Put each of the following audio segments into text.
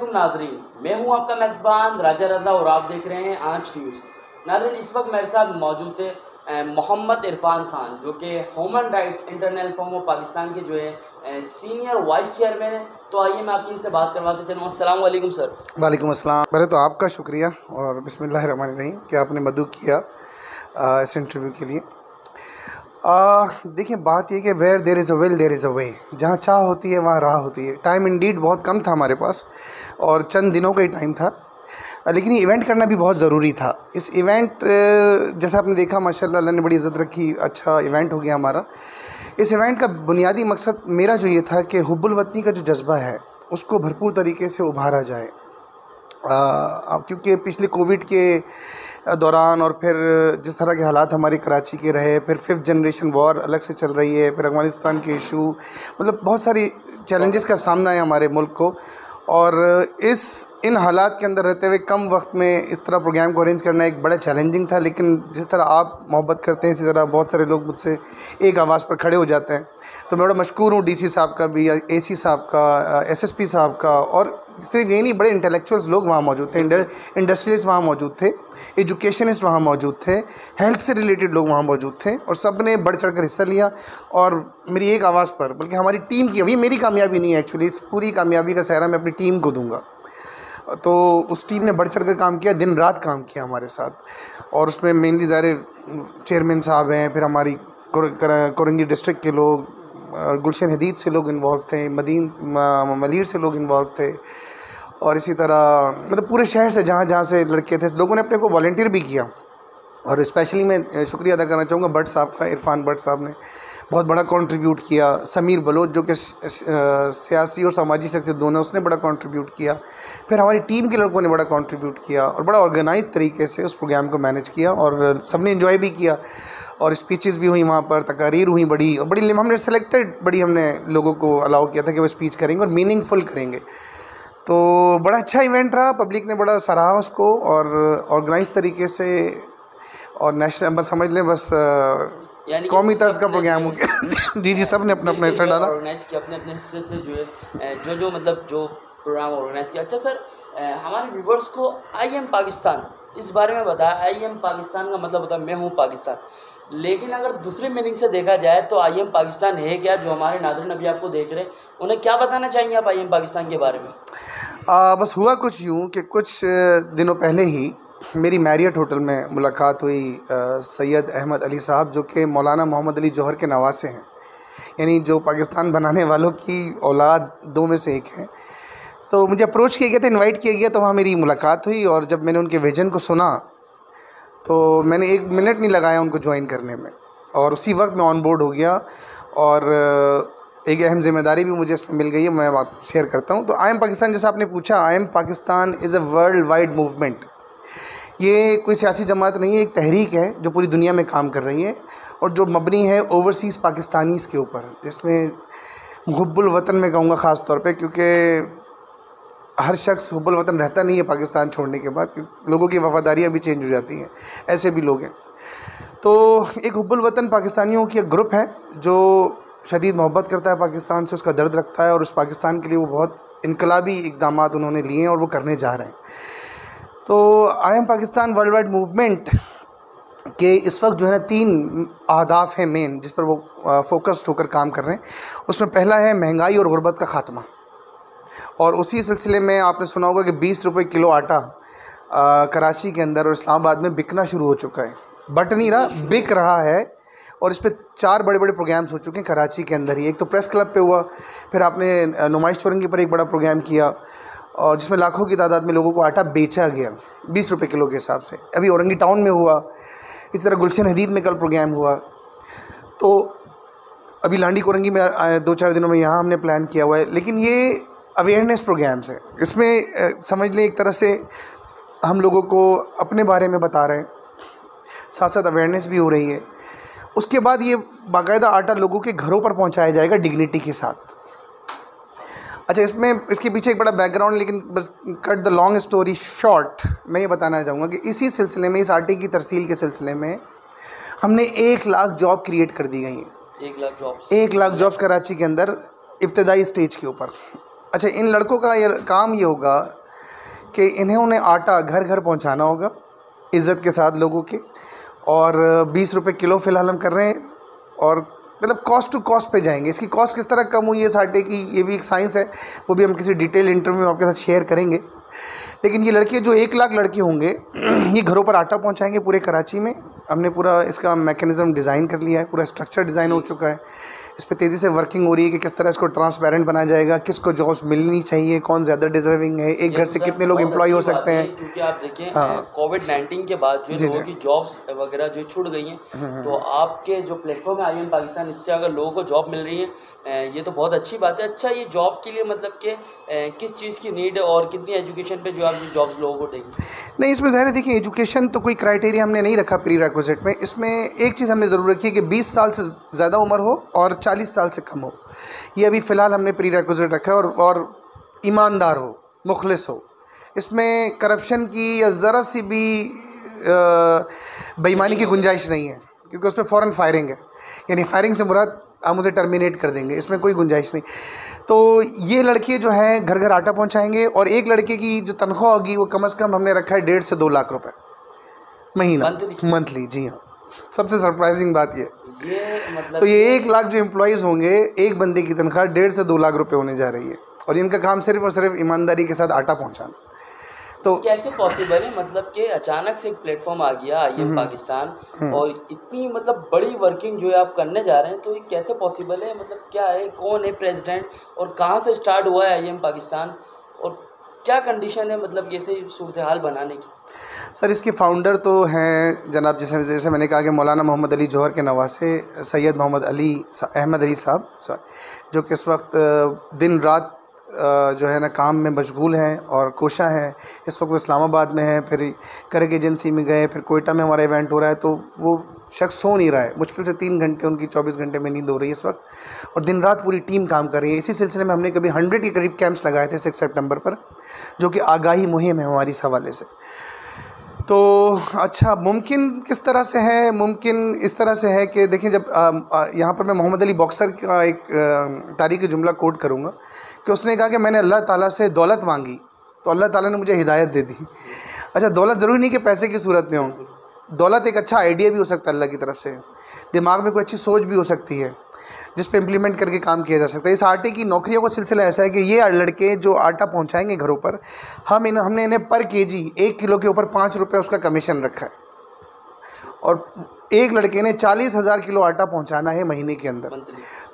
वालेकुम नाजरीन, मैं हूं आपका मेज़बान राजा रज़ा और आप देख रहे हैं आज न्यूज़। नाजरीन, इस वक्त मेरे साथ मौजूद थे मोहम्मद इरफान खान, जो कि human rights international forum of Pakistan के जो है सीनियर वाइस चेयरमैन है। तो आइए मैं आपकी इनसे बात करवाते चलूँ। अस्सलाम वालेकुम सर। वालेकुम अस्सलाम। पहले तो आपका शुक्रिया और बिस्मिल्लाहिर्रहमानिर्रहीम कि आपने मदद किया इस इंटरव्यू के लिए। देखिए, बात ये कि where there is a will there is a way. जहाँ चाह होती है वहाँ राह होती है। टाइम इंडीड बहुत कम था हमारे पास और चंद दिनों का ही टाइम था, लेकिन ये इवेंट करना भी बहुत ज़रूरी था। इस इवेंट जैसा आपने देखा, माशाल्लाह अल्लाह ने बड़ी इज़्ज़त रखी, अच्छा इवेंट हो गया हमारा। इस इवेंट का बुनियादी मकसद मेरा जो ये था कि हुब्बुल वतनी का जो जज्बा है उसको भरपूर तरीके से उभारा जाए। क्योंकि पिछले कोविड के दौरान और फिर जिस तरह के हालात हमारे कराची के रहे, फिर 5th जनरेशन वॉर अलग से चल रही है, फिर अफ़गानिस्तान के इशू, मतलब बहुत सारी चैलेंजेस का सामना है हमारे मुल्क को। और इन हालात के अंदर रहते हुए कम वक्त में इस तरह प्रोग्राम को अरेंज करना एक बड़ा चैलेंजिंग था। लेकिन जिस तरह आप मोहब्बत करते हैं, इसी तरह बहुत सारे लोग मुझसे एक आवाज़ पर खड़े हो जाते हैं। तो मैं बड़ा मशकूर हूँ डीसी साहब का भी, एसी साहब का, एसएसपी साहब का। और सिर्फ ये नहीं, बड़े इंटेलेक्चुअल्स लोग वहाँ मौजूद थे, इंडस्ट्रियलिस्ट वहाँ मौजूद थे, एजुकेशनिस्ट वहाँ मौजूद थे, हेल्थ से रिलेटेड लोग वहाँ मौजूद थे, और सब ने बढ़ चढ़ कर हिस्सा लिया। और मेरी एक आवाज़ पर, बल्कि हमारी टीम की, अभी मेरी कामयाबी नहीं है एक्चुअली, इस पूरी कामयाबी का सेहरा मैं अपनी टीम को दूंगा। तो उस टीम ने बढ़ चढ़ कर काम किया, दिन रात काम किया हमारे साथ। और उसमें मेनली ज़ाहिर चेयरमैन साहब हैं, फिर हमारी कोरंगी डिस्ट्रिक्ट के लोग, गुलशन हदीद से लोग इन्वॉल्व थे, मलीर से लोग इन्वॉल्व थे, और इसी तरह मतलब पूरे शहर से जहाँ जहाँ से लड़के थे, लोगों ने अपने को वॉलंटियर भी किया। और स्पेशली मैं शुक्रिया अदा करना चाहूँगा भट्ट साहब का, इरफान भट्ट साहब ने बहुत बड़ा कंट्रीब्यूट किया। समीर बलोच जो कि सियासी और सामाजिक शख्सियत दोनों, उसने बड़ा कंट्रीब्यूट किया। फिर हमारी टीम के लोगों ने बड़ा कंट्रीब्यूट किया और बड़ा ऑर्गेनाइज तरीके से उस प्रोग्राम को मैनेज किया, और सबने एंजॉय भी किया। और स्पीचेस भी हुई वहाँ पर, तकारीर हुई बड़ी, और बड़ी हमने सेलेक्टेड बड़ी हमने लोगों को अलाउ किया था कि वो स्पीच करेंगे और मीनिंगफुल करेंगे। तो बड़ा अच्छा इवेंट रहा, पब्लिक ने बड़ा सराहा उसको, और ऑर्गेनाइज तरीके से, और नेशनल बस समझ लें, बस यानी कौमी तर्ज का प्रोग्राम हो गया। जी जी, सब ने अपना अपना हिस्सा डाला, ऑर्गेनाइज किया अपने अपने हिस्से से, जो मतलब जो प्रोग्राम ऑर्गेनाइज किया। अच्छा सर, हमारे व्यूवर्स को IM पाकिस्तान इस बारे में बताया। IM पाकिस्तान का मतलब होता है मैं हूँ पाकिस्तान, लेकिन अगर दूसरे मीनिंग से देखा जाए तो IM पाकिस्तान है क्या? जो हमारे नाज़रीन अभी आपको देख रहे हैं, उन्हें क्या बताना चाहेंगे आप IM पाकिस्तान के बारे में? बस हुआ कुछ यूँ कि कुछ दिनों पहले ही मेरी मैरियट होटल में मुलाकात हुई सैयद अहमद अली साहब, जो कि मौलाना मोहम्मद अली जौहर के नवासे हैं, यानी जो पाकिस्तान बनाने वालों की औलाद दो में से एक हैं। तो मुझे अप्रोच किया गया था, इनवाइट किया गया, तो वहाँ मेरी मुलाकात हुई। और जब मैंने उनके विजन को सुना तो मैंने 1 मिनट नहीं लगाया उनको ज्वाइन करने में, और उसी वक्त मैं ऑन बोर्ड हो गया। और एक अहम ज़िम्मेदारी भी मुझे इसमें मिल गई है, मैं आप शेयर करता हूँ। तो IM पाकिस्तान, जैसा आपने पूछा, IM Pakistan is a world wide movement. ये कोई सियासी जमात नहीं है, एक तहरीक है जो पूरी दुनिया में काम कर रही है, और जो मबनी है ओवरसीज़ पाकिस्तानीज़ के ऊपर, जिसमें हुब्बुल वतन में कहूँगा ख़ास तौर पे, क्योंकि हर शख्स हुब्बुल वतन रहता नहीं है पाकिस्तान छोड़ने के बाद, लोगों की वफ़ादारियाँ भी चेंज हो जाती हैं, ऐसे भी लोग हैं। तो एक हुब्बुल वतन पाकिस्तानियों की एक ग्रुप है जो शदीद मोहब्बत करता है पाकिस्तान से, उसका दर्द रखता है, और उस पाकिस्तान के लिए वो बहुत इनकलाबी इक़दामात उन्होंने लिए हैं और वो करने जा रहे हैं। तो IM Pakistan world wide movement के इस वक्त जो है ना 3 अहदाफ हैं मेन, जिस पर वो फोकस्ड होकर काम कर रहे हैं। उसमें पहला है महंगाई और गुर्बत का ख़ात्मा, और उसी सिलसिले में आपने सुना होगा कि 20 रुपये किलो आटा कराची के अंदर और इस्लामाबाद में बिकना शुरू हो चुका है। बट नहीं रहा, बिक रहा है। और इस पर 4 बड़े बड़े प्रोग्राम्स हो चुके हैं कराची के अंदर ही। एक तो प्रेस क्लब पे हुआ, फिर आपने नुमाइश चौरंगी पर एक बड़ा प्रोग्राम किया, और जिसमें लाखों की तादाद में लोगों को आटा बेचा गया 20 रुपये किलो के हिसाब से। अभी औरंगी टाउन में हुआ, इस तरह गुलशन हदीद में कल प्रोग्राम हुआ। तो अभी लांडी कोरंगी में 2-4 दिनों में यहाँ हमने प्लान किया हुआ है। लेकिन ये अवेयरनेस प्रोग्राम्स है, इसमें समझ लें एक तरह से हम लोगों को अपने बारे में बता रहे हैं, साथ साथ अवेयरनेस भी हो रही है। उसके बाद ये बाकायदा आटा लोगों के घरों पर पहुँचाया जाएगा डिग्निटी के साथ। अच्छा, इसके पीछे एक बड़ा बैकग्राउंड, लेकिन बस cut the long story short, मैं ये बताना चाहूँगा कि इसी सिलसिले में, इस आटे की तरसील के सिलसिले में हमने 1 लाख जॉब क्रिएट कर दी गई हैं। 1 लाख जॉब्स, 1 लाख जॉब्स कराची के अंदर इब्तदाई स्टेज के ऊपर। अच्छा, इन लड़कों का ये काम ये होगा कि उन्हें आटा घर घर पहुंचाना होगा इज़्ज़त के साथ लोगों के, और 20 रुपये किलो फ़िलहाल हम कर रहे हैं, और मतलब कॉस्ट टू कॉस्ट पे जाएंगे। इसकी कॉस्ट किस तरह कम हुई है इस आटे की, ये भी एक साइंस है, वो भी हम किसी डिटेल इंटरव्यू में आपके साथ शेयर करेंगे। लेकिन ये लड़के जो 1 लाख लड़के होंगे ये घरों पर आटा पहुंचाएंगे पूरे कराची में। हमने पूरा इसका मैकेनिज़्म डिज़ाइन कर लिया है, पूरा स्ट्रक्चर डिज़ाइन हो चुका है, इस पर तेज़ी से वर्किंग हो रही है कि किस तरह इसको ट्रांसपेरेंट बनाया जाएगा, किसको जॉब्स मिलनी चाहिए, कौन ज़्यादा डिजर्विंग है, एक घर से कितने लोग एम्प्लॉय हो सकते हैं। क्योंकि आप देखिए कोविड-19 के बाद जो लोगों की जॉब्स वगैरह जो छूट गई हैं, तो आपके जो प्लेटफॉर्म है IM पाकिस्तान, इससे अगर लोगों को जॉब मिल रही है, ये तो बहुत अच्छी बात है। अच्छा, ये जॉब के लिए मतलब कि किस चीज़ की नीड है और कितनी एजुकेशन पे जो आप जॉब्स लोगों को देंगे? नहीं, इसमें ज़ाहिर है, देखिए एजुकेशन तो कोई क्राइटेरिया हमने नहीं रखा प्री रिक्विजिट में। इसमें एक चीज़ हमने ज़रूर रखी है कि 20 साल से ज़्यादा उम्र हो और 40 साल से कम हो। ये अभी फ़िलहाल हमने प्री रिक्विजिट रखा है, और ईमानदार हो, मुखलिस हो। इसमें करप्शन की या ज़रा सी भी बेईमानी की गुंजाइश नहीं है, क्योंकि उसमें फ़ौरन फायरिंग है, यानी फायरिंग से मुराद आप मुझे टर्मिनेट कर देंगे, इसमें कोई गुंजाइश नहीं। तो ये लड़के जो हैं घर घर आटा पहुंचाएंगे, और एक लड़के की जो तनख्वाह होगी वो कम से कम हमने रखा है 1.5 से 2 लाख रुपए महीना, मंथली। जी हाँ, सबसे सरप्राइजिंग बात ये मतलब तो ये 1 लाख जो एम्प्लॉयज़ होंगे, एक बंदे की तनख्वाह 1.5 से 2 लाख रुपए होने जा रही है, और इनका काम सिर्फ और सिर्फ ईमानदारी के साथ आटा पहुँचाना। तो कैसे पॉसिबल है मतलब कि अचानक से एक प्लेटफॉर्म आ गया IM पाकिस्तान, और इतनी मतलब बड़ी वर्किंग जो है आप करने जा रहे हैं, तो ये कैसे पॉसिबल है? मतलब क्या है, कौन है प्रेसिडेंट, और कहाँ से स्टार्ट हुआ है IM पाकिस्तान, और क्या कंडीशन है मतलब जैसे सूरत हाल बनाने की? सर, इसके फाउंडर तो हैं जनाब, जैसे मैंने कहा कि मौलाना मोहम्मद अली जौहर के नवासे सैयद मोहम्मद अहमद अली साहब, जो कि इस वक्त दिन रात जो है ना काम में मशगूल हैं और कोशा हैं। इस वक्त वो इस्लामाबाद में है, फिर करक एजेंसी में गए, फिर कोयटा में हमारा इवेंट हो रहा है, तो वो शख्स सो नहीं रहा है। मुश्किल से 3 घंटे उनकी 24 घंटे में नींद हो रही है इस वक्त, और दिन रात पूरी टीम काम कर रही है। इसी सिलसिले में हमने कभी 100 के करीब कैंप्स लगाए थे 6 सितंबर पर, जो कि आगाही मुहिम है हमारी इस हवाले से। तो अच्छा, मुमकिन किस तरह से है? मुमकिन इस तरह से है कि देखिए, जब यहाँ पर मैं मोहम्मद अली बॉक्सर का एक तारीख़ी जुमला कोट करूँगा कि उसने कहा कि मैंने अल्लाह ताला से दौलत मांगी तो अल्लाह ताला ने मुझे हिदायत दे दी। अच्छा, दौलत ज़रूरी नहीं कि पैसे की सूरत में हो, दौलत एक अच्छा आइडिया भी हो सकता है अल्लाह की तरफ से, दिमाग में कोई अच्छी सोच भी हो सकती है जिस पे इम्प्लीमेंट करके काम किया जा सकता है। इस आटे की नौकरियों का सिलसिला ऐसा है कि ये लड़के जो आटा पहुंचाएंगे घरों पर, हमने इन्हें पर केजी 1 किलो के ऊपर 5 रुपये उसका कमीशन रखा है, और एक लड़के ने 40,000 किलो आटा पहुंचाना है महीने के अंदर,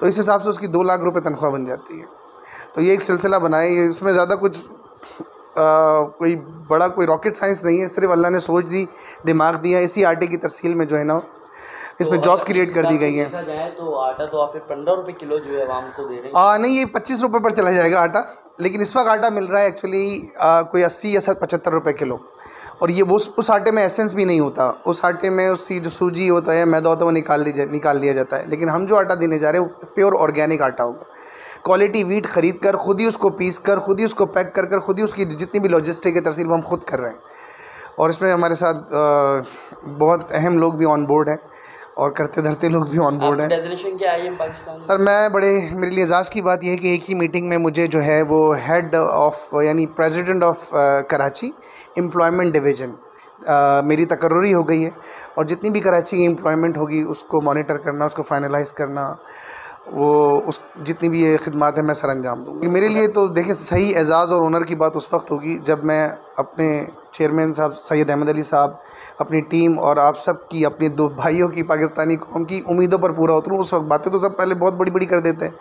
तो इस हिसाब से उसकी 2 लाख रुपये तनख्वाह बन जाती है। तो ये एक सिलसिला बनाए, इसमें ज़्यादा कुछ कोई बड़ा कोई रॉकेट साइंस नहीं है, सिर्फ अल्लाह ने सोच दी, दिमाग दिया, इसी आटे की तरसील में जो है ना इसमें जॉब्स क्रिएट कर दी गई हैं। देखा जाए तो आटा तो आप 15 रुपये किलो जो है आवाम को दे रहे हैं। नहीं, ये 25 रुपये पर चला जाएगा आटा, लेकिन इस वक्त आटा मिल रहा है एक्चुअली कोई 80 या 75 रुपये किलो, और ये उस आटे में एसेंस भी नहीं होता, उस आटे में उसकी जो सूजी होता है, मैदा होता है, वो निकाल लिया जाता है। लेकिन हम जो आटा देने जा रहे हैं वो प्योर ऑर्गेनिक आटा होगा, क्वालिटी वीट ख़रीद कर, ख़ुद ही उसको पीस कर, ख़ुद ही उसको पैक कर ख़ुद ही उसकी जितनी भी लॉजिस्टिक है तरसील वो हम खुद कर रहे हैं, और इसमें हमारे साथ बहुत अहम लोग भी ऑन बोर्ड हैं, और करते धरते लोग भी ऑन बोर्ड हैं। डेजिग्नेशन क्या है IM पाकिस्तान? सर, मेरे लिए एजाज़ की बात यह है कि एक ही मीटिंग में मुझे जो है वो हेड ऑफ यानी president of Karachi employment division मेरी तकर्रुरी हो गई है, और जितनी भी कराची की एम्प्लॉयमेंट होगी उसको मॉनिटर करना, उसको फाइनलाइज़ करना, जितनी भी ये खिदमात है मैं सर अंजाम दूँगी। मेरे लिए तो देखिए सही एजाज़ और ऑनर की बात उस वक्त होगी जब मैं अपने चेयरमैन साहब सैयद अहमद अली साहब, अपनी टीम और आप सब की, अपने 2 भाइयों की, पाकिस्तानी कौम की उम्मीदों पर पूरा उतरूँ। उस वक्त बातें तो सब पहले बहुत बड़ी बड़ी कर देते हैं,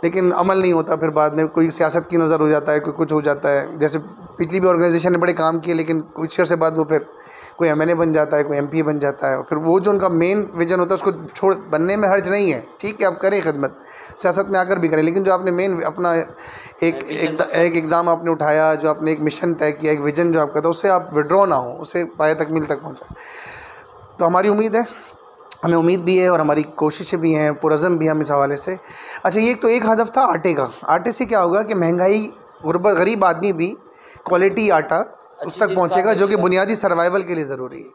लेकिन अमल नहीं होता, फिर बाद में कोई सियासत की नज़र हो जाता है, कोई कुछ हो जाता है। जैसे पिछली भी ऑर्गेनाइजेशन ने बड़े काम किए, लेकिन कुछ अर्से बाद वो फिर कोई MNA बन जाता है, कोई MP बन जाता है, और फिर वो जो उनका मेन विजन होता है उसको बनने में हर्ज नहीं है, ठीक है आप करें खिदमत, सियासत में आकर भी करें, लेकिन जो आपने मेन अपना एक इकदाम आपने उठाया, जो आपने एक मिशन तय किया, एक विजन जो आपका था, उससे आप विड्रॉ ना हो, उसे पाए तकमील तक पहुँचाए। तो हमारी उम्मीद है, हमें उम्मीद भी है और हमारी कोशिशें भी हैं, पुरज़म भी हम इस हवाले से। अच्छा, ये तो एक हदफ था आटे का। आटे से क्या होगा कि महंगाई, गुरबत, गरीब आदमी भी क्वालिटी आटा उस तक पहुँचेगा जो कि बुनियादी सर्वाइवल के लिए ज़रूरी है।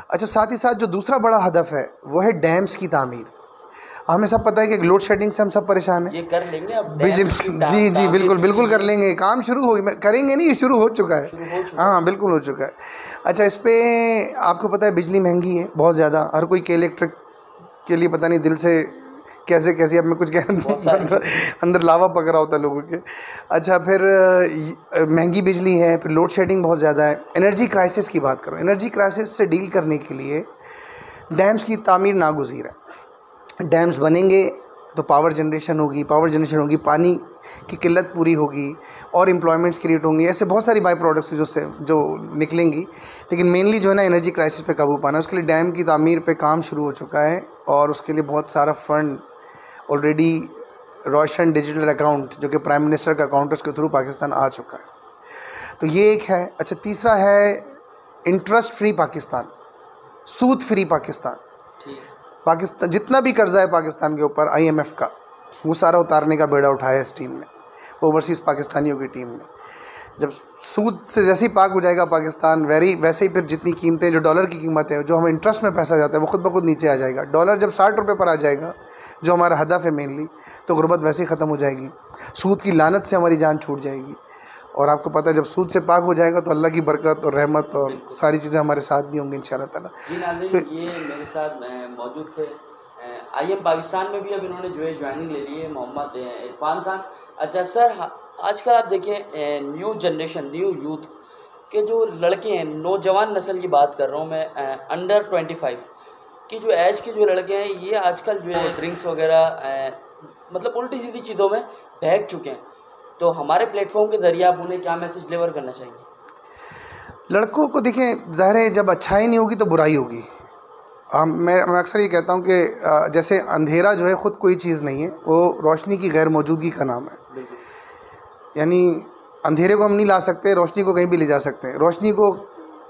अच्छा, साथ ही साथ जो दूसरा बड़ा हदफ है वो है डैम्स की तामीर। हमें सब पता है कि लोड शेडिंग से हम सब परेशान हैं। ये कर लेंगे अब जी जी बिल्कुल बिल्कुल कर लेंगे, काम शुरू हो करेंगे नहीं, शुरू हो चुका है। शुरू हो चुका हाँ बिल्कुल हो चुका है। अच्छा, इस पे आपको पता है बिजली महंगी है बहुत ज़्यादा, हर कोई के इलेक्ट्रिक के लिए पता नहीं दिल से कैसे कैसे, अब मैं कुछ कह अंदर लावा पक रहा होता है लोगों के। अच्छा, फिर महंगी बिजली है, फिर लोड शेडिंग बहुत ज़्यादा है। एनर्जी क्राइसिस की बात करो, एनर्जी क्राइसिस से डील करने के लिए डैम्स की तामीर नागुज़ीर है। डैम्स बनेंगे तो पावर जनरेशन होगी, पानी की किल्लत पूरी होगी और एम्प्लॉयमेंट्स क्रिएट होंगी। ऐसे बहुत सारी बाई प्रोडक्ट्स जो निकलेंगी, लेकिन मेनली जो है ना एनर्जी क्राइसिस पे काबू पाना है। उसके लिए डैम की तामीर पे काम शुरू हो चुका है और उसके लिए बहुत सारा फंड ऑलरेडी रोशन डिजिटल अकाउंट जो कि प्राइम मिनिस्टर का अकाउंट है उसके थ्रू पाकिस्तान आ चुका है। तो ये एक है। अच्छा, तीसरा है इंटरेस्ट फ्री पाकिस्तान, सूद फ्री पाकिस्तान। पाकिस्तान जितना भी कर्जा है पाकिस्तान के ऊपर IMF का, वो सारा उतारने का बेड़ा उठाया इस टीम ने, ओवरसीज़ पाकिस्तानियों की टीम ने। जब सूद से जैसे ही पाक हो जाएगा पाकिस्तान, वैसे ही फिर जितनी कीमतें, जो डॉलर की कीमत है, जो हमें इंटरेस्ट में पैसा जाता है, वो खुद ब खुद नीचे आ जाएगा। डॉलर जब 60 रुपये पर आ जाएगा, जो हमारा हदफ है मेनली, तो गुर्बत वैसे ही ख़त्म हो जाएगी। सूद की लानत से हमारी जान छूट जाएगी। और आपको पता है जब सूद से पाक हो जाएगा तो अल्लाह की बरकत और रहमत और सारी चीज़ें हमारे साथ भी होंगी इंशाअल्लाह ताला। जी नाज़रीन, ये मेरे साथ मौजूद थे IM पाकिस्तान में भी अब इन्होंने जो है ज्वाइनिंग ले ली है, मोहम्मद इरफान खान। अच्छा सर, आजकल आप देखें न्यू जनरेशन, न्यू यूथ के जो लड़के हैं, नौजवान नस्ल की बात कर रहा हूँ मैं, अंडर 25 की जो एज के जो लड़के हैं, ये आजकल जो है ड्रिंक्स वगैरह मतलब उल्टी सीधी चीज़ों में बहक चुके हैं। तो हमारे प्लेटफॉर्म के ज़रिए आप उन्हें क्या मैसेज डिलीवर करना चाहिए? लड़कों को देखें, ज़ाहिर है जब अच्छाई नहीं होगी तो बुराई होगी। मैं अक्सर ये कहता हूँ कि जैसे अंधेरा जो है ख़ुद कोई चीज़ नहीं है, वो रोशनी की गैर मौजूदगी का नाम है। यानी अंधेरे को हम नहीं ला सकते, रोशनी को कहीं भी ले जा सकते हैं। रोशनी को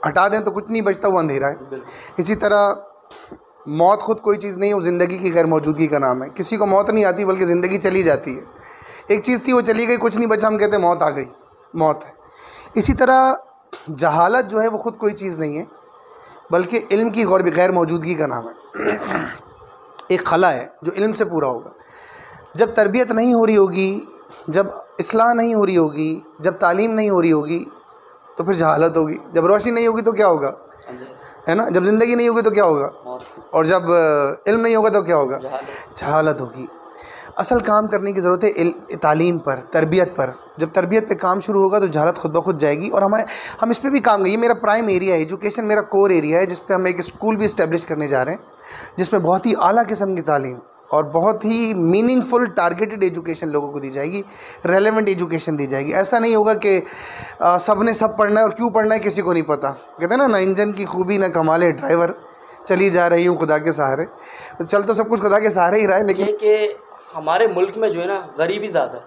हटा दें तो कुछ नहीं बचता, वो अंधेरा है। इसी तरह मौत ख़ुद कोई चीज़ नहीं है, वो ज़िंदगी की गैर मौजूदगी का नाम है। किसी को मौत नहीं आती बल्कि ज़िंदगी चली जाती है। एक चीज़ थी वो चली गई, कुछ नहीं बचा, हम कहते हैं मौत आ गई, मौत है। इसी तरह जहालत जो है वो ख़ुद कोई चीज़ नहीं है बल्कि इल्म की गैर मौजूदगी का नाम है। एक खला है जो इल्म से पूरा होगा। जब तरबियत नहीं हो रही होगी, जब इस्लाह नहीं हो रही होगी, जब तालीम नहीं हो रही होगी तो फिर जहालत होगी। जब रोशनी नहीं होगी तो क्या होगा, है ना? जब ज़िंदगी नहीं होगी तो क्या होगा, और जब इल्म नहीं होगा तो क्या होगा, जहालत होगी। असल काम करने की ज़रूरत है तालीम पर, तरबियत पर। जब तरबियत पे काम शुरू होगा तो जहालत खुद ब खुद जाएगी। और हम इस पे भी काम करें। ये मेरा प्राइम एरिया है, एजुकेशन मेरा कोर एरिया है, जिस पे हम एक स्कूल भी इस्टेब्लिश करने जा रहे हैं, जिसमें बहुत ही आला किस्म की तालीम और बहुत ही मीनिंगफुल टारगेटेड एजुकेशन लोगों को दी जाएगी, रेलेवेंट एजुकेशन दी जाएगी। ऐसा नहीं होगा कि सब ने सब पढ़ना है और क्यों पढ़ना है किसी को नहीं पता। कहते हैं ना इंजन की खूबी ना कमाले ड्राइवर, चली जा रही हूँ खुदा के सहारे। चल तो सब कुछ खुदा के सहारे ही रहा है, लेकिन हमारे मुल्क में जो है ना गरीबी ज़्यादा है,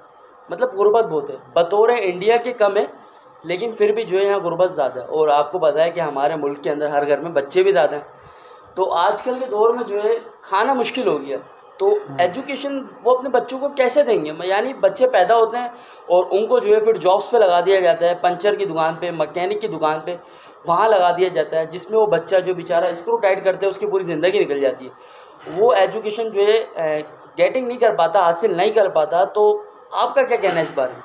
मतलब गुर्बत बहुत है। बतौर इंडिया के कम है, लेकिन फिर भी जो है यहाँ गुर्बत ज़्यादा है। और आपको पता है कि हमारे मुल्क के अंदर हर घर में बच्चे भी ज़्यादा हैं। तो आजकल के दौर में जो है खाना मुश्किल हो गया। तो एजुकेशन वो अपने बच्चों को कैसे देंगे? यानी बच्चे पैदा होते हैं और उनको जो है फिर जॉब्स पे लगा दिया जाता है, पंचर की दुकान पे, मैकेनिक की दुकान पे, वहाँ लगा दिया जाता है, जिसमें वो बच्चा जो बेचारा स्क्रू टाइट करते हैं उसकी पूरी ज़िंदगी निकल जाती है। वो एजुकेशन जो है गेटिंग नहीं कर पाता, हासिल नहीं कर पाता। तो आपका क्या कहना है इस बारे में?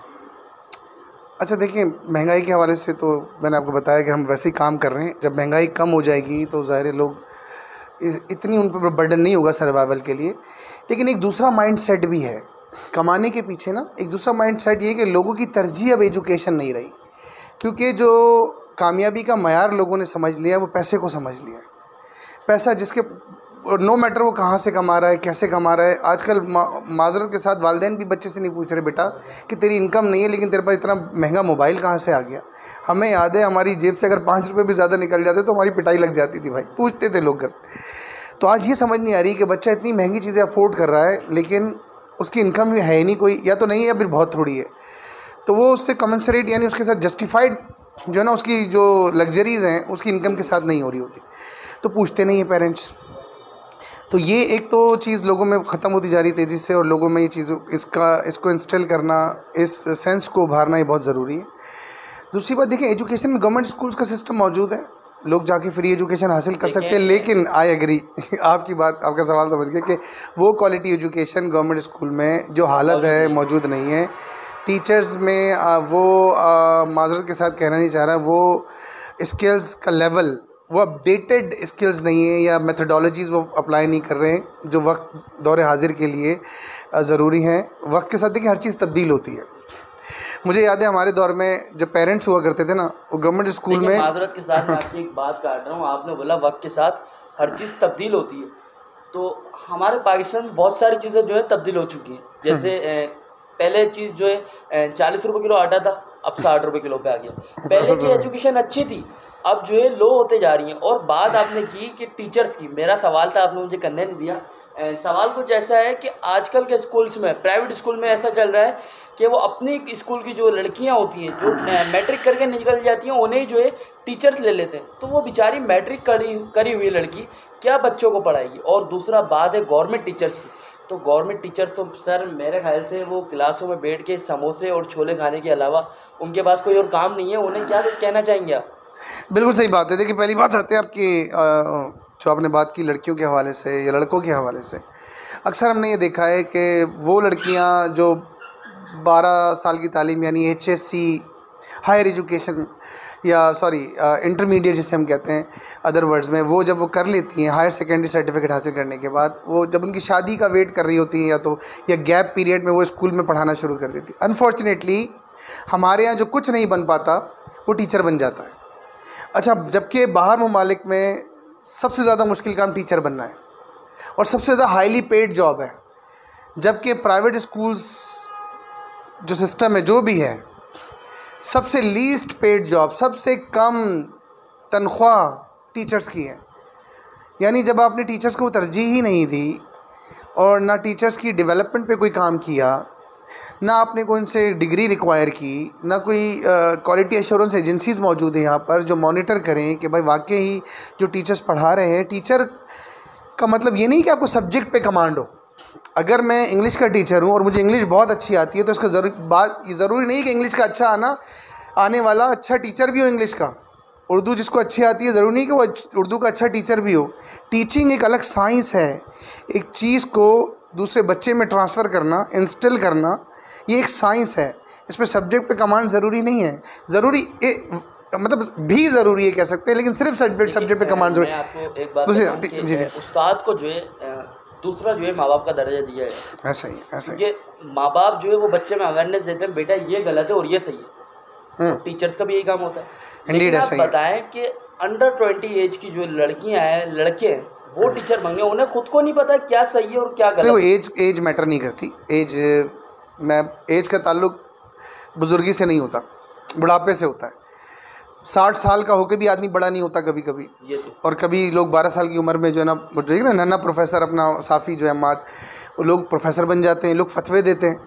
अच्छा देखिए, महंगाई के हवाले से तो मैंने आपको बताया कि हम वैसे ही काम कर रहे हैं। जब महंगाई कम हो जाएगी तो ज़ाहिर लोग इतनी उन पर बर्डन नहीं होगा सर्वाइवल के लिए। लेकिन एक दूसरा माइंड सेट भी है कमाने के पीछे ना। एक दूसरा माइंड सेट ये है कि लोगों की तरजीह अब एजुकेशन नहीं रही, क्योंकि जो कामयाबी का मयार लोगों ने समझ लिया वो पैसे को समझ लिया है। पैसा जिसके नो मैटर वो कहाँ से कमा रहा है, कैसे कमा रहा है। आजकल माजरत के साथ वालिदैन भी बच्चे से नहीं पूछ रहे बेटा कि तेरी इनकम नहीं है लेकिन तेरे पास इतना महंगा मोबाइल कहाँ से आ गया। हमें याद है हमारी जेब से अगर 5 रुपये भी ज़्यादा निकल जाते तो हमारी पिटाई लग जाती थी भाई, पूछते थे लोग घर। तो आज ये समझ नहीं आ रही कि बच्चा इतनी महंगी चीज़ें अफोर्ड कर रहा है लेकिन उसकी इनकम है ही नहीं कोई, या तो नहीं है या फिर बहुत थोड़ी है। तो वो उससे कमेंसरेट यानी उसके साथ जस्टिफाइड जो है ना उसकी जो लग्जरीज़ हैं उसकी इनकम के साथ नहीं हो रही होती, तो पूछते नहीं हैं पेरेंट्स। तो ये एक तो चीज़ लोगों में ख़त्म होती जा रही तेज़ी से, और लोगों में ये चीज़ इसको इंस्टॉल करना, इस सेंस को उभारना ये बहुत ज़रूरी है। दूसरी बात देखिए, एजुकेशन में गवर्नमेंट स्कूल्स का सिस्टम मौजूद है, लोग जाके फ्री एजुकेशन हासिल कर सकते हैं, देखिए- लेकिन आई एग्री आपकी बात, आपका सवाल समझ गया कि वो क्वालिटी एजुकेशन गवर्नमेंट स्कूल में जो हालत मौजूद है नहीं है। मौजूद नहीं है। टीचर्स में माजरत के साथ कहना नहीं चाह रहा, वो स्किल्स का लेवल, वो अपडेटेड स्किल्स नहीं है या मेथडोलॉजीज़ वो अप्लाई नहीं कर रहे हैं जो वक्त दौर हाजिर के लिए ज़रूरी हैं। वक्त के साथ देखिए हर चीज़ तब्दील होती है। मुझे याद है हमारे दौर में जब पेरेंट्स हुआ करते थे ना, वो गवर्नमेंट स्कूल देखिए, में माजरत के साथ मैं आपकी एक बात काट रहा हूँ। आपने बोला वक्त के साथ हर चीज़ तब्दील होती है, तो हमारे पाकिस्तान में बहुत सारी चीज़ें जो है तब्दील हो चुकी हैं। जैसे पहले चीज़ जो है 40 रुपये किलो आटा था, अब 60 रुपये किलो पे आ गया। पहले की एजुकेशन अच्छी थी, अब जो है लो होते जा रही हैं। और बात आपने की कि टीचर्स की, मेरा सवाल था, आपने मुझे करने नहीं दिया। सवाल कुछ ऐसा है कि आजकल के स्कूल्स में, प्राइवेट स्कूल में ऐसा चल रहा है कि वो अपनी स्कूल की जो लड़कियां होती हैं, जो मैट्रिक करके निकल जाती हैं, उन्हें जो है टीचर्स ले लेते हैं। तो वो बेचारी मैट्रिक करी हुई लड़की क्या बच्चों को पढ़ाएगी। और दूसरा बात है गवर्नमेंट टीचर्स की, तो गवर्नमेंट टीचर्स तो सर मेरे ख्याल से वो क्लासों में बैठ के समोसे और छोले खाने के अलावा उनके पास कोई और काम नहीं है। उन्हें क्या कहना चाहेंगे आप? बिल्कुल सही बात है। देखिए पहली बात आती है आपकी जो आपने बात की लड़कियों के हवाले से या लड़कों के हवाले से, अक्सर हमने ये देखा है कि वो लड़कियां जो 12 साल की तालीम यानी HSC हायर एजुकेशन या इंटरमीडिएट जिसे हम कहते हैं अदर वर्ड्स में, वो जब वो कर लेती हैं हायर सेकेंडरी सर्टिफिकेट हासिल करने के बाद, वो जब उनकी शादी का वेट कर रही होती हैं या गैप पीरियड में वो स्कूल में पढ़ाना शुरू कर देती है। अनफॉर्चुनेटली हमारे यहाँ जो कुछ नहीं बन पाता वो टीचर बन जाता है। अच्छा, जबकि बाहर ममालिक में सबसे ज़्यादा मुश्किल काम टीचर बनना है और सबसे ज़्यादा हाईली पेड जॉब है, जबकि प्राइवेट स्कूल्स जो सिस्टम है जो भी है, सबसे लीस्ट पेड जॉब, सबसे कम तनख्वाह टीचर्स की है। यानी जब आपने टीचर्स को तरजीह ही नहीं दी और ना टीचर्स की डेवलपमेंट पे कोई काम किया, ना आपने कोई उनसे डिग्री रिक्वायर की, ना कोई क्वालिटी एश्योरेंस एजेंसीज़ मौजूद हैं यहाँ पर जो मॉनिटर करें कि भाई वाकई ही जो टीचर्स पढ़ा रहे हैं, टीचर का मतलब ये नहीं कि आपको सब्जेक्ट पे कमांड हो। अगर मैं इंग्लिश का टीचर हूँ और मुझे इंग्लिश बहुत अच्छी आती है, तो इसका ज़रूरी नहीं कि इंग्लिश का अच्छा आने वाला अच्छा टीचर भी हो इंग्लिश का। उर्दू जिसको अच्छी आती है, ज़रूरी नहीं कि वो उर्दू का अच्छा टीचर भी हो। टीचिंग एक अलग साइंस है। एक चीज़ को दूसरे बच्चे में ट्रांसफ़र करना, इंस्टिल करना, ये एक साइंस है। इसमें सब्जेक्ट पे कमांड ज़रूरी नहीं है, मतलब भी ज़रूरी है कह सकते हैं, लेकिन सिर्फ सब्जेक्ट पे कमांड ज़रूरी। मैं आपको एक बात बताऊं कि उस्ताद को जो है दूसरा जो है माँ बाप का दर्जा दिया है। ऐसा ही ये माँ बाप जो है वो बच्चे में अवेयरनेस देते हैं, बेटा ये गलत है और ये सही है। टीचर्स का भी यही काम होता है। लेकिन आप बताएं कि अंडर 20 एज की जो लड़कियां हैं, लड़के हैं, वो टीचर बन गए, उन्हें खुद को नहीं पता क्या सही है और क्या गलत है। एज मैटर नहीं करती। एज का ताल्लुक बुजुर्गी से नहीं होता, बुढ़ापे से होता है। 60 साल का होकर भी आदमी बड़ा नहीं होता कभी कभी। और कभी लोग 12 साल की उम्र में जो है ना नन्ना प्रोफेसर, अपना साफ़ी जो है अम्माद, वो लोग प्रोफेसर बन जाते हैं, लोग फतवे देते हैं।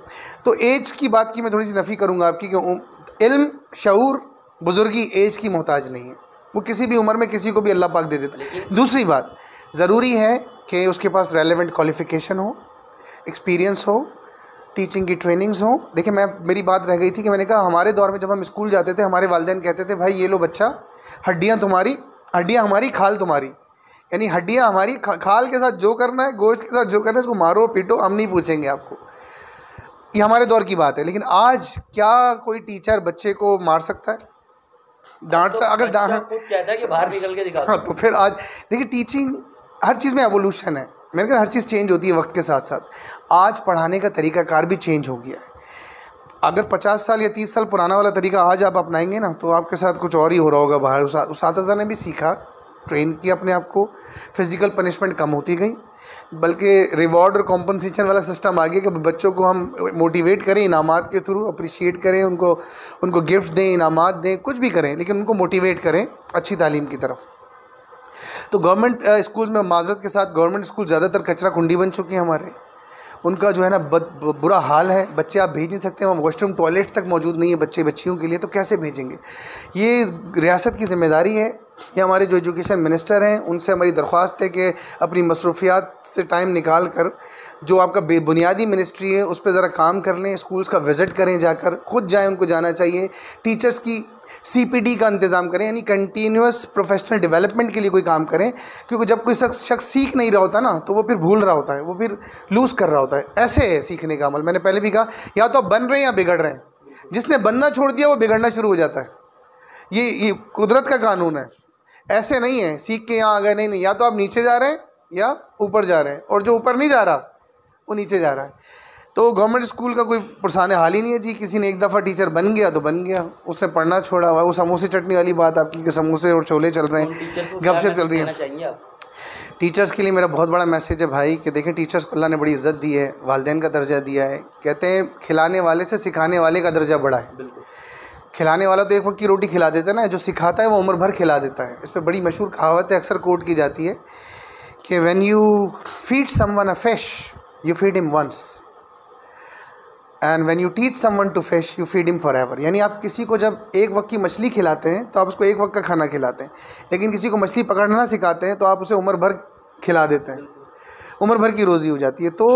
तो एज की बात की मैं थोड़ी सी नफ़ी करूँगा आपकी कि इल्म, शऊर, बुजुर्गी एज की मोहताज नहीं है। वो किसी भी उम्र में किसी को भी अल्लाह पाक दे देता है। दूसरी बात, ज़रूरी है कि उसके पास रेलेवेंट क्वालिफ़िकेशन हो, एक्सपीरियंस हो, टीचिंग की ट्रेनिंग्स हो। देखिए मेरी बात रह गई थी कि मैंने कहा हमारे दौर में जब हम स्कूल जाते थे, हमारे वालिदैन कहते थे भाई ये लो बच्चा, हड्डियाँ हमारी खाल तुम्हारी। यानी हड्डियाँ हमारी, खाल के साथ जो करना है, गोश्त के साथ जो करना है, उसको मारो पीटो, हम नहीं पूछेंगे आपको। ये हमारे दौर की बात है। लेकिन आज क्या कोई टीचर बच्चे को मार सकता है? डांटता, अगर डांट खुद कहता है कि बाहर निकल के दिखा। तो फिर आज देखिए टीचिंग, हर चीज़ में एवोल्यूशन है। मैंने कहा हर चीज़ चेंज होती है वक्त के साथ साथ। आज पढ़ाने का तरीक़ाकार भी चेंज हो गया है। अगर 50 साल या 30 साल पुराना वाला तरीका आज आप अपनाएंगे ना, तो आपके साथ कुछ और ही हो रहा होगा बाहर। उस्ताद ने भी सीखा, ट्रेन किया अपने आप को, फिज़िकल पनिशमेंट कम होती गई, बल्कि रिवॉर्ड और कॉम्पनसेशन वाला सिस्टम आ गया कि बच्चों को हम मोटिवेट करें इनामात के थ्रू, अप्रिशिएट करें उनको गिफ्ट दें, इनामात दें, कुछ भी करें, लेकिन उनको मोटिवेट करें अच्छी तालीम की तरफ। तो गवर्नमेंट स्कूल में माजरत के साथ गवर्नमेंट स्कूल ज़्यादातर कचरा कुंडी बन चुके हैं हमारे। उनका जो है ना बुरा हाल है। बच्चे आप भेज नहीं सकते, वहाँ वॉशरूम टॉयलेट तक मौजूद नहीं है बच्चियों के लिए, तो कैसे भेजेंगे? ये रियासत की ज़िम्मेदारी है। ये हमारे जो एजुकेशन मिनिस्टर हैं, उनसे हमारी दरख्वास्त है कि अपनी मसरूफियात से टाइम निकाल कर जो आपका बुनियादी मिनिस्ट्री है उस पर ज़रा काम कर लें। स्कूल्स का विज़िट करें, जाकर ख़ुद जाएँ, उनको जाना चाहिए। टीचर्स की CPD का इंतज़ाम करें, यानी कंटिन्यूस प्रोफेशनल डेवलपमेंट के लिए कोई काम करें, क्योंकि जब कोई शख्स सीख नहीं रहा होता ना तो वो फिर भूल रहा होता है, वो फिर लूज़ कर रहा होता है। ऐसे है सीखने का अमल। मैंने पहले भी कहा, या तो आप बन रहे हैं या बिगड़ रहे हैं। जिसने बनना छोड़ दिया वो बिगड़ना शुरू हो जाता है। ये कुदरत का कानून है। ऐसे नहीं है सीख के यहाँ आ गए, नहीं, या तो आप नीचे जा रहे हैं या ऊपर जा रहे हैं, और जो ऊपर नहीं जा रहा वो नीचे जा रहा है। तो गवर्नमेंट स्कूल का कोई पुरसान हाल ही नहीं है जी। किसी ने एक दफ़ा टीचर बन गया तो बन गया, उसने पढ़ना छोड़ा हुआ। वो समोसे चटनी वाली बात आपकी कि समोसे और छोले चल रहे हैं, गपशप चल रही है। टीचर्स के लिए मेरा बहुत बड़ा मैसेज है भाई कि देखें, टीचर्स को अल्लाह ने बड़ी इज़्ज़त दी है, वालिदैन का दर्जा दिया है। कहते हैं खिलाने वाले से सिखाने वाले का दर्जा बड़ा है। खिलाने वाला तो एक वक्त की रोटी खिला देता है ना, जो सिखाता है वो उम्र भर खिला देता है। इस पर बड़ी मशहूर कहावत है, अक्सर कोट की जाती है कि when you feed someone a fish you feed him once, and when you teach someone to fish you feed him forever. यानी आप किसी को जब एक वक्त की मछली खिलाते हैं तो आप उसको एक वक्त का खाना खिलाते हैं, लेकिन किसी को मछली पकड़ना सिखाते हैं तो आप उसे उम्र भर खिला देते हैं, उम्र भर की रोज़ी हो जाती है। तो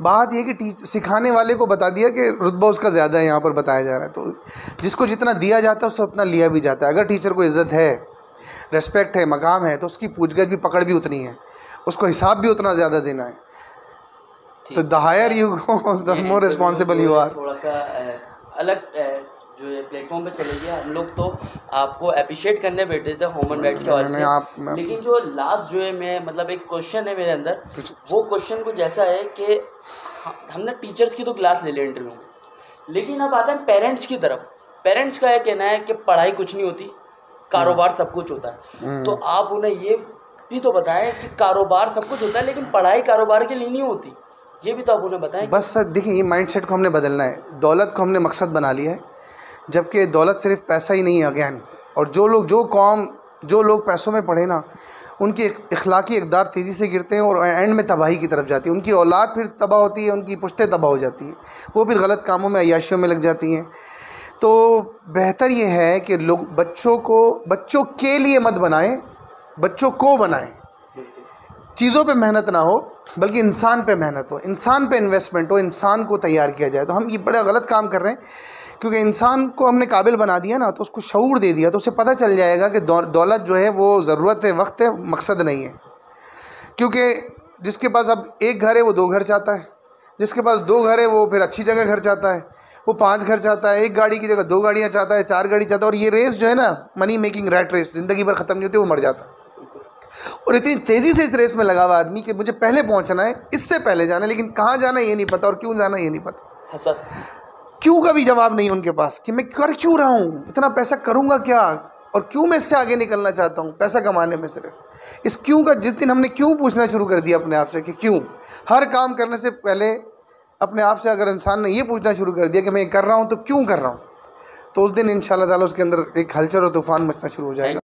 बात यह कि सिखाने वाले को बता दिया कि रुतबा उसका ज़्यादा है, यहाँ पर बताया जा रहा है। तो जिसको जितना दिया जाता है उससे उतना लिया भी जाता है। अगर टीचर को इज़्ज़त है, रेस्पेक्ट है, मकाम है, तो उसकी पूछगछ भी, पकड़ भी उतनी है, उसको हिसाब भी उतना ज़्यादा देना है। तो the higher you go the more responsible you are. थोड़ा सा अलग जो ये प्लेटफॉर्म पे चले गया, हम लोग तो आपको अप्रिशिएट करने बैठे थे ह्यूमन राइट्स के हवाले से, लेकिन जो लास्ट जो है मैं मतलब एक क्वेश्चन है मेरे अंदर, वो क्वेश्चन कुछ ऐसा है कि हमने टीचर्स की तो क्लास ले ली इंटरव्यू में, लेकिन अब आते हैं पेरेंट्स की तरफ। पेरेंट्स का यह कहना है कि पढ़ाई कुछ नहीं होती, कारोबार सब कुछ होता है। तो आप उन्हें ये भी तो बताएं कि कारोबार सब कुछ होता है लेकिन पढ़ाई कारोबार के लिए नहीं होती, ये भी तो आप उन्हें बताएं। बस सर देखिए, ये माइंडसेट को हमने बदलना है। दौलत को हमने मकसद बना लिया है, जबकि दौलत सिर्फ पैसा ही नहीं है अगैन। और जो लोग पैसों में पढ़े ना, उनकी इखलाकी इक़दार तेज़ी से गिरते हैं और एंड में तबाही की तरफ जाती है। उनकी औलाद फिर तबाह होती है, उनकी पुश्तें तबाह हो जाती हैं, वो फिर गलत कामों में, अय्याशियों में लग जाती हैं। तो बेहतर ये है कि लोग बच्चों के लिए मत बनाएं, बच्चों को बनाएं। चीज़ों पे मेहनत ना हो बल्कि इंसान पे मेहनत हो, इंसान पे इन्वेस्टमेंट हो, इंसान को तैयार किया जाए। तो हम ये बड़ा गलत काम कर रहे हैं, क्योंकि इंसान को हमने काबिल बना दिया ना, तो उसको शऊर दे दिया, तो उसे पता चल जाएगा कि दौलत जो है वो ज़रूरत है, वक्त है, मकसद नहीं है। क्योंकि जिसके पास अब एक घर है वो 2 घर चाहता है, जिसके पास 2 घर है वो फिर अच्छी जगह घर चाहता है, वो 5 घर चाहता है, एक गाड़ी की जगह 2 गाड़ियाँ चाहता है, 4 गाड़ी चाहता है। और ये रेस जो है ना, मनी मेकिंग रैट रेस, ज़िंदगी भर ख़त्म नहीं होती, वो मर जाता है। और इतनी तेज़ी से इस रेस में लगा हुआ आदमी कि मुझे पहले पहुंचना है, इससे पहले जाना है, लेकिन कहाँ जाना है ये नहीं पता और क्यों जाना है ये नहीं पता। क्यों का भी जवाब नहीं उनके पास कि मैं कर क्यों रहा हूँ, इतना पैसा करूँगा क्या, और क्यों मैं इससे आगे निकलना चाहता हूँ पैसा कमाने में। सिर्फ इस क्यों का, जिस दिन हमने क्यों पूछना शुरू कर दिया अपने आप से कि क्यों, हर काम करने से पहले अपने आप से अगर इंसान ने ये पूछना शुरू कर दिया कि मैं कर रहा हूँ तो क्यों कर रहा हूँ, तो उस दिन इंशाअल्लाह ताला उसके अंदर एक हलचल और तूफ़ान मचना शुरू हो जाएगा।